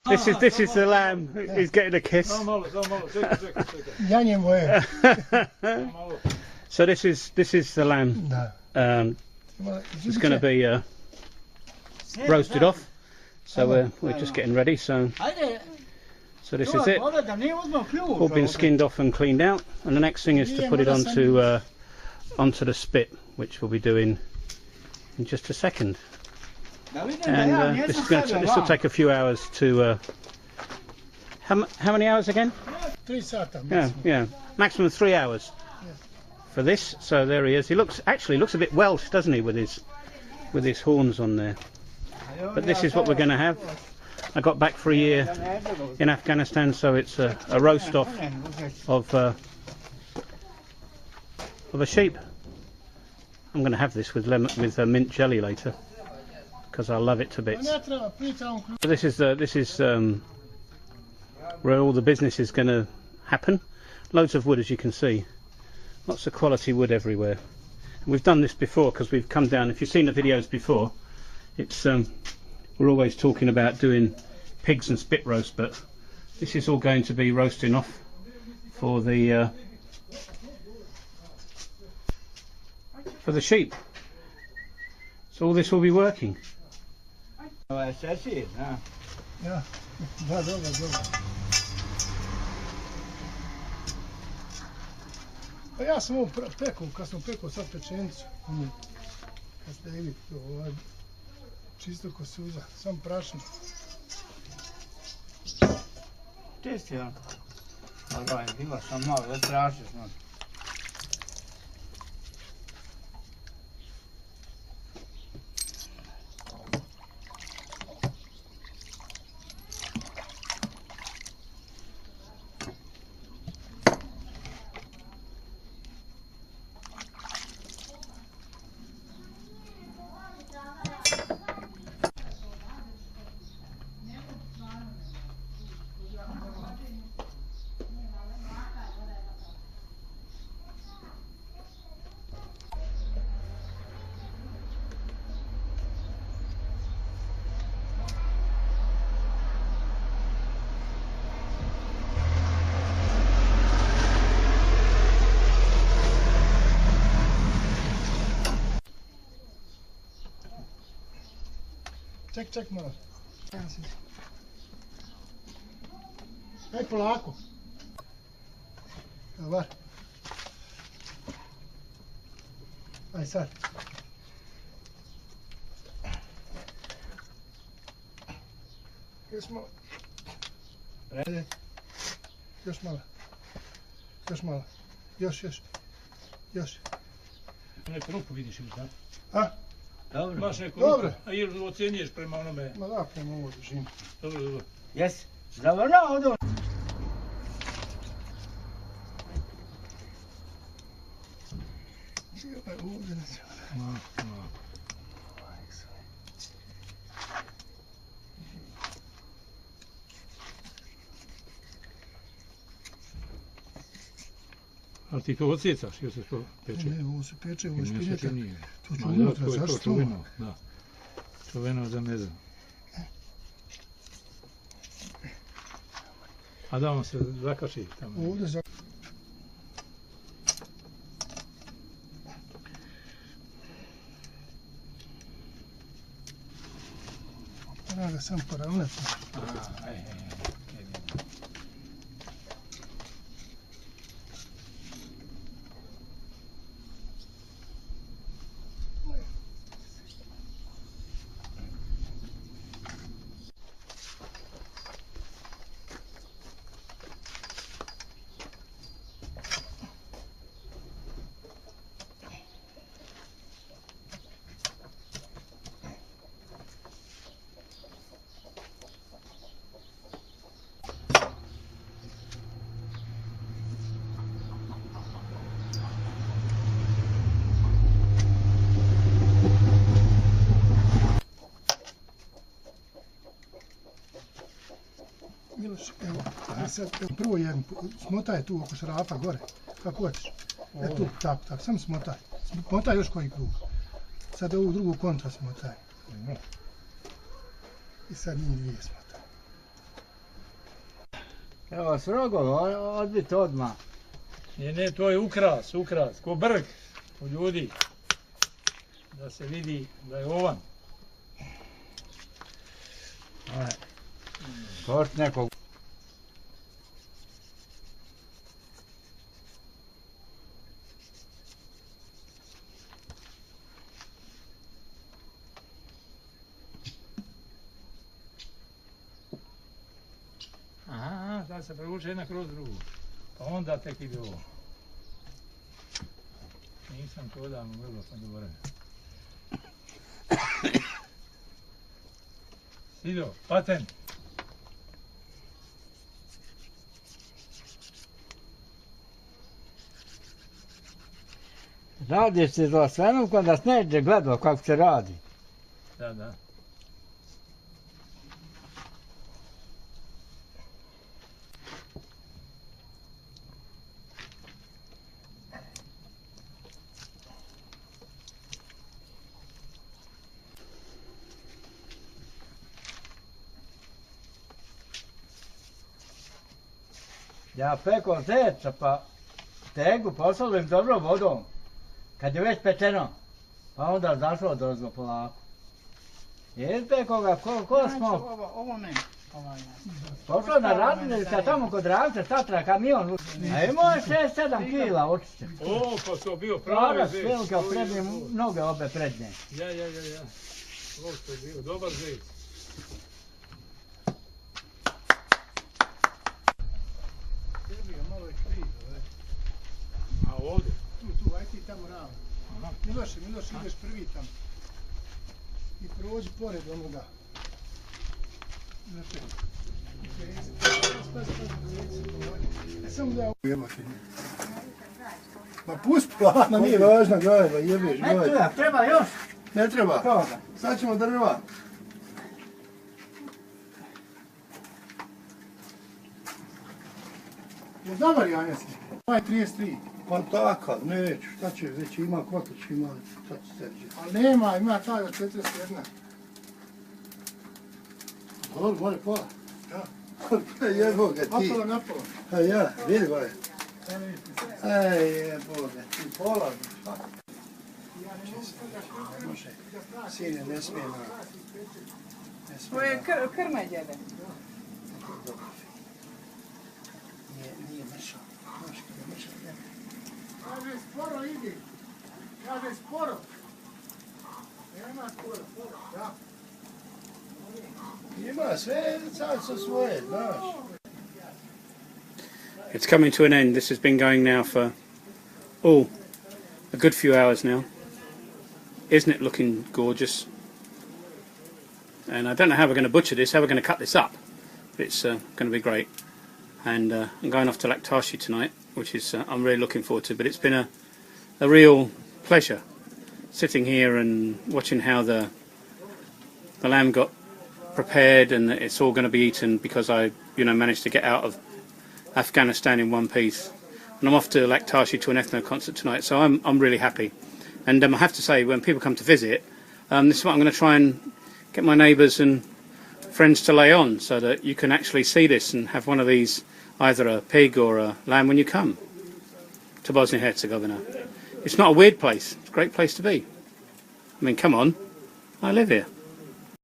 This is the lamb. He's getting a kiss. So this is the lamb. It's going to be roasted off. So we're just getting ready. So this is it. All been skinned off and cleaned out, and the next thing is to put it onto the spit, which we'll be doing in just a second. And this will take a few hours to. How many hours again? 3 hours. Yeah, maximum 3 hours for this. So there he is. He actually looks a bit Welsh, doesn't he, with his horns on there. But this is what we're going to have. I got back for a year in Afghanistan, so it's a roast off of a sheep. I'm going to have this with mint jelly later, because I love it to bits. This is where all the business is going to happen. Loads of wood, as you can see. Lots of quality wood everywhere. And we've done this before because we've come down. If you've seen the videos before, it's we're always talking about doing pigs and spit roast, but this is all going to be roasting off for the sheep. So all this will be working. Pa ja sam ovo pekao, kad sam pekao sad pečenicu, kad ste vidjeli to, čisto ko suza, sam prašno. Čisti on, ali ima sam malo, da strašiš malo. Ček malo. Aj polako. Dobar. Aj sad. Još malo. Još malo. Još malo. Još. Neku rupu vidiš ili tako? A? Dobro. Imaš neku rupu? Dobro. A ili ocjenjuješ prema onome? Ma da, prema ovo dužinu. Dobro. Jesi? Zavrnao od ovo? Ovdje ne zavrnao. Ali ti to odsjecaš ili se to peče? Ne, ovo se peče, ovo je špiljeta. To ću unutra, unutra, zašto to? Da. Čuveno za mezan. A da on se zakaši tamo. Ovdje za... Treba ga sam poravnati. Miloš, evo, sad prvo jedan, smotaj tu oko šrafa gore, kako hoćeš. E tu, tako, samo smotaj. Smotaj još koji krug. Sad ovu drugu kontra smotaj. I sad njih dvije smotaj. Evo s rogova, odbiti odmah. Ne, to je ukras, ko brk u ljudi. Da se vidi da je ovan. Košt nekog. Aha, sad se prevuče jedna kroz drugu. Pa onda tek ide ovo. Nisam to odavno vrlo pa dobro. Sido, patent. Radiš se za svenom kad nas neđe gledao kako se radi. Da. Ja peko zeca pa tegu posolim dobrom vodom. Kad je već pečeno, pa onda zašlo dozgo polako. Jer peko ga, ko smo? Ovo ne. Pošlo na radilišta tamo kod Ravča, statra kamion. A imao je 6-7 kila očiće. O, pa to bio pravi Pravi zec. velika prednje, noge obe prednje. Ja. Ovo što je bio, dobar zec. Malo je krivo, A ovdje? tu, aj ti tamo ravno. Miloše, ideš prvi tamo. I prođi pored onoga. Znači, samo da jebote. Ma pusti plana, nije važno, gajba, jebeš, gajba. Treba još? Ne treba, sad ćemo drva. Je dobar janjac? Ovaj 33. Pa takav, neću, šta će, već ima kotlić, ima, šta će se reći. Ali nema, ima taj od 41. Dobro, more pola. Ja. Jebo ga ti. Napola, napola. A ja, vidi gore. Aj, jebo ga ti. Pola, šta? Može, sine, ne smije na... To je krme, djede. Nije mršao. Znaš kada je mršao, ne. Kaže, sporo idi. Kaže, sporo. Nema sporo, da. Ima sve, sad su svoje, znaš. It's coming to an end. This has been going now for a good few hours now. Isn't it looking gorgeous? And I don't know how we're going to butcher this, how we're going to cut this up. But it's going to be great. And I'm going off to Lactashi tonight, which is I'm really looking forward to. But it's been a real pleasure sitting here and watching how the lamb got prepared, and it's all going to be eaten because I managed to get out of Afghanistan in one piece. And I'm off to Lactashi to an ethno concert tonight, so I'm really happy. And I have to say, when people come to visit, this is what I'm going to try and get my neighbours and friends to lay on, so that you can actually see this and have one of these, either a pig or a lamb, when you come to Bosnia-Herzegovina. It's not a weird place. It's a great place to be. I mean, come on, I live here.